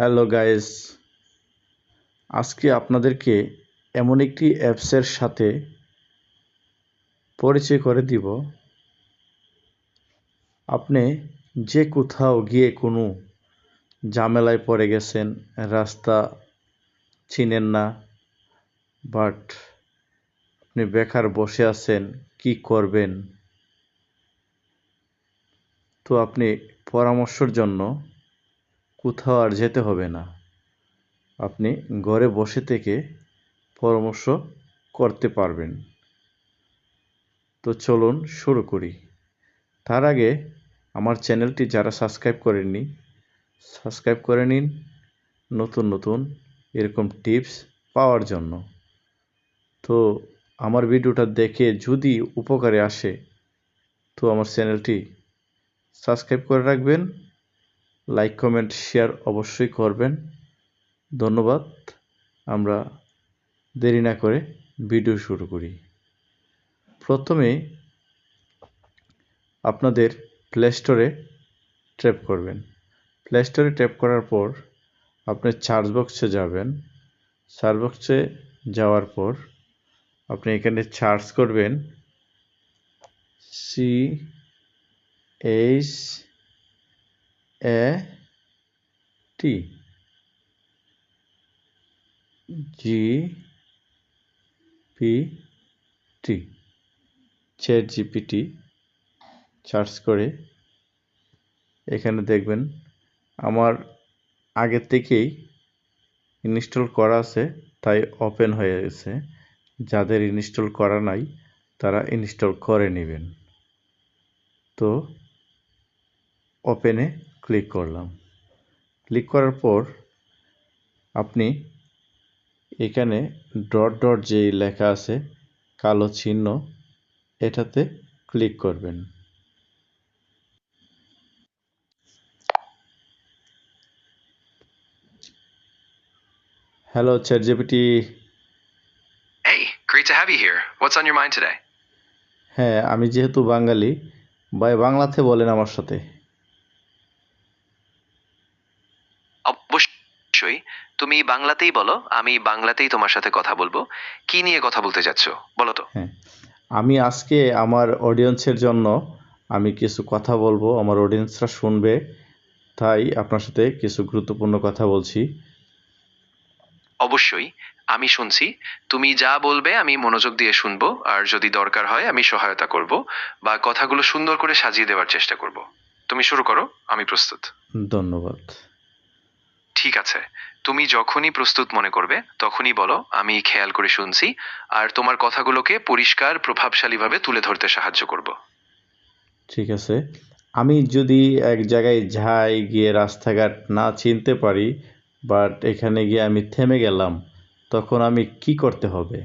Hello guys, আজকে আপনাদেরকে এমন একটি অ্যাপসের সাথে পরিচয় করে দিব। আপনি যে কোথাও গিয়ে কোনো ঝামেলায় পড়ে গেছেন, রাস্তা চিনেন না, বাট আপনি বেকার বসে আছেন, কি করবেন? তো আপনি পরামর্শের জন্য কোথাও আর যেতে হবে না। আপনি ঘরে বসে থেকে পরামর্শ করতে পারবেন। তো চলুন শুরু করি। তার আগে আমার চ্যানেলটি যারা সাবস্ক্রাইব করেননি, সাবস্ক্রাইব করে নিন নতুন নতুন এরকম টিপস পাওয়ার জন্য। তো আমার ভিডিওটা দেখে যদি উপকারে আসে তো আমার চ্যানেলটি সাবস্ক্রাইব করে রাখবেন, লাইক কমেন্ট শেয়ার অবশ্যই করবেন। ধন্যবাদ। আমরা দেরি না করে ভিডিও শুরু করি। প্রথমে আপনাদের প্লে স্টোরে ট্যাপ করবেন। প্লে স্টোরে ট্যাপ করার পর আপনি সার্চ বক্সে যাবেন। সার্চ বক্সে যাওয়ার পর আপনি এখানে সার্চ করবেন CHAT GPT chat GPT search করে এখানে দেখবেন আমার আগে থেকেই ইনস্টল করা আছে, তাই ওপেন হয়ে গেছে। যাদের ইনস্টল করা নাই তারা ইনস্টল করে নেবেন। তো ওপেনে ক্লিক করলাম। ক্লিক করার পর আপনি এখানে ডট ডট যেই লেখা আছে কালো চিহ্ন, এটাতে ক্লিক করবেন। Hello ChatGPT. Hey, great to have you here. What's on your mind today? হ্যাঁ, আমি যেহেতু বাঙালি, ভাই বাংলাতে বলেন আমার সাথে। অবশ্যই তুমি বাংলাতেই বলো, আমি বাংলাতেই তোমার সাথে কথা বলবো। কি নিয়ে কথা বলতে যাচ্ছ বলো তো? হ্যাঁ, আমি আজকে আমার অডিয়েন্সের জন্য আমি কিছু কথা বলবো, আমার অডিয়েন্সরা শুনবে, তাই আপনার সাথে কিছু গুরুত্বপূর্ণ কথা বলছি। অবশ্যই আমি শুনছি। তুমি যা বলবে আমি মনোযোগ দিয়ে শুনবো, আর যদি দরকার হয় আমি সহায়তা করব বা কথাগুলো সুন্দর করে সাজিয়ে দেওয়ার চেষ্টা করব। তুমি শুরু করো, আমি প্রস্তুত। ধন্যবাদ। ঠিক আছে, তুমি যখনই প্রস্তুত মনে করবে তখনই বলো, আমি খেয়াল করে শুনছি আর তোমার কথাগুলোকে পরিষ্কার প্রভাবশালীভাবে তুলে ধরতে সাহায্য করব। ঠিক আছে। আমি যদি এক জায়গায় যাই, গিয়ে রাস্তাঘাট না চিনতে পারি, বাট এখানে গিয়ে আমি থেমে গেলাম, তখন আমি কি করতে হবে?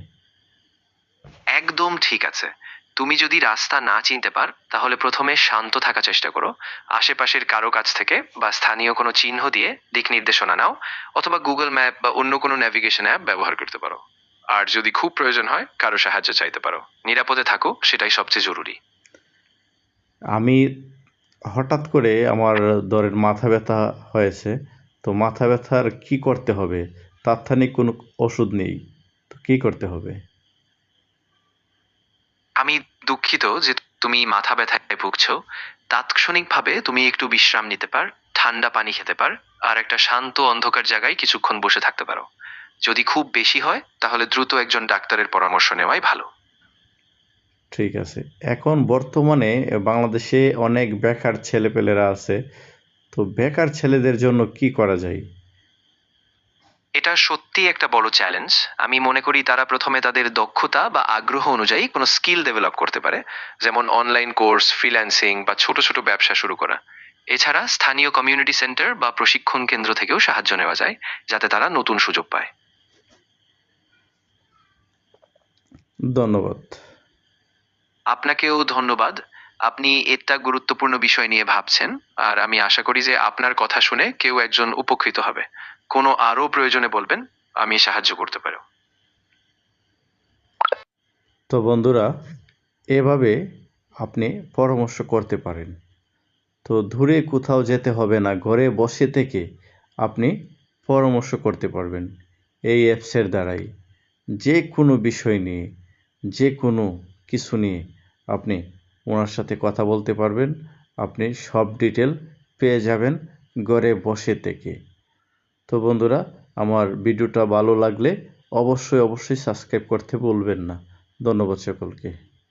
একদম ঠিক আছে। তুমি যদি রাস্তা না চিনতে পার তাহলে প্রথমে শান্ত থাকার চেষ্টা করো। আশেপাশের কারো কাছ থেকে বা স্থানীয় কোনো চিহ্ন দিয়ে দিক নির্দেশনা নাও, অথবা গুগল ম্যাপ বা অন্য কোনো ন্যাভিগেশন অ্যাপ ব্যবহার করতে পারো। আর যদি খুব প্রয়োজন হয় কারো সাহায্য চাইতে পারো। নিরাপদে থাকো, সেটাই সবচেয়ে জরুরি। আমি হঠাৎ করে আমার ধরেন মাথা ব্যথা হয়েছে, তো মাথা ব্যথার কি করতে হবে? তাৎক্ষণিক কোনো ওষুধ নেই, তো কি করতে হবে? আমি দুঃখিত যে তুমি মাথা ব্যথায় ভুগছো। তাৎক্ষণিকভাবে তুমি একটু বিশ্রাম নিতে পার, ঠান্ডা পানি খেতে পার, আর একটা শান্ত অন্ধকার জায়গায় কিছুক্ষণ বসে থাকতে পারো। যদি খুব বেশি হয় তাহলে দ্রুত একজন ডাক্তারের পরামর্শ নেওয়াই ভালো। ঠিক আছে। এখন বর্তমানে বাংলাদেশে অনেক বেকার ছেলেপেলেরা আছে, তো বেকার ছেলেদের জন্য কি করা যায়? এটা সত্যিই একটা বড় চ্যালেঞ্জ। আমি মনে করি তারা প্রথমে তাদের দক্ষতা বা আগ্রহ অনুযায়ী কোনো স্কিল ডেভেলপ করতে পারে, যেমন অনলাইন কোর্স, ফ্রিল্যান্সিং বা ছোট ছোট ব্যবসা শুরু করা। এছাড়া স্থানীয় কমিউনিটি সেন্টার বা প্রশিক্ষণ কেন্দ্র থেকেও সাহায্য নেওয়া যায়, যাতে তারা নতুন সুযোগ পায়। ধন্যবাদ। আপনাকেও ধন্যবাদ। আপনি একটা গুরুত্বপূর্ণ বিষয় নিয়ে ভাবছেন, আর আমি আশা করি যে আপনার কথা শুনে কেউ একজন উপকৃত হবে। কোনো আরো প্রয়োজনে বলবেন, আমি সাহায্য করতে পারো। তো বন্ধুরা, এভাবে আপনি পরামর্শ করতে পারেন। তো দূরে কোথাও যেতে হবে না, ঘরে বসে থেকে আপনি পরামর্শ করতে পারবেন এই অ্যাপসের দ্বারাই। যে কোনো বিষয় নিয়ে, যে কোনো কিছু নিয়ে আপনি ওনার সাথে কথা বলতে পারবেন। আপনি সব ডিটেল পেয়ে যাবেন ঘরে বসে থেকে। তো বন্ধুরা, আমার ভিডিওটা ভালো লাগলে অবশ্যই সাবস্ক্রাইব করতে ভুলবেন না। ধন্যবাদ সকলকে।